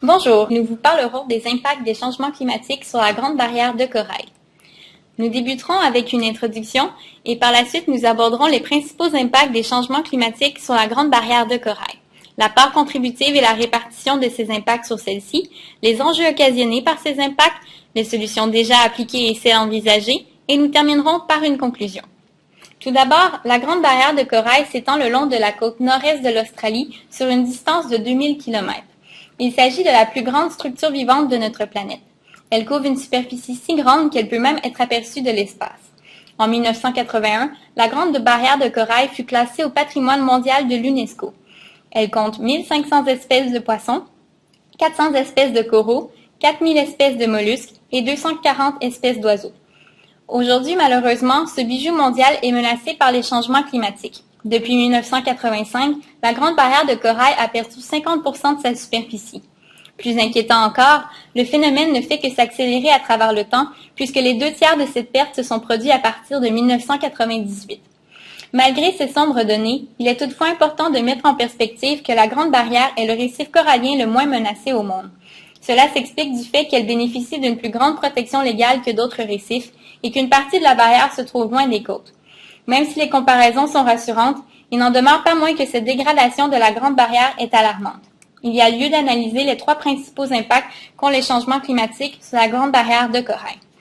Bonjour, nous vous parlerons des impacts des changements climatiques sur la Grande Barrière de Corail. Nous débuterons avec une introduction et par la suite nous aborderons les principaux impacts des changements climatiques sur la Grande Barrière de Corail, la part contributive et la répartition de ces impacts sur celle-ci, les enjeux occasionnés par ces impacts, les solutions déjà appliquées et celles envisagées, et nous terminerons par une conclusion. Tout d'abord, la Grande Barrière de Corail s'étend le long de la côte nord-est de l'Australie sur une distance de 2000 km. Il s'agit de la plus grande structure vivante de notre planète. Elle couvre une superficie si grande qu'elle peut même être aperçue de l'espace. En 1981, la Grande Barrière de Corail fut classée au patrimoine mondial de l'UNESCO. Elle compte 1500 espèces de poissons, 400 espèces de coraux, 4000 espèces de mollusques et 240 espèces d'oiseaux. Aujourd'hui, malheureusement, ce bijou mondial est menacé par les changements climatiques. Depuis 1985, la Grande Barrière de Corail a perdu 50% de sa superficie. Plus inquiétant encore, le phénomène ne fait que s'accélérer à travers le temps, puisque les 2/3 de cette perte se sont produits à partir de 1998. Malgré ces sombres données, il est toutefois important de mettre en perspective que la Grande Barrière est le récif corallien le moins menacé au monde. Cela s'explique du fait qu'elle bénéficie d'une plus grande protection légale que d'autres récifs et qu'une partie de la barrière se trouve loin des côtes. Même si les comparaisons sont rassurantes, il n'en demeure pas moins que cette dégradation de la Grande Barrière est alarmante. Il y a lieu d'analyser les 3 principaux impacts qu'ont les changements climatiques sur la Grande Barrière de Corail.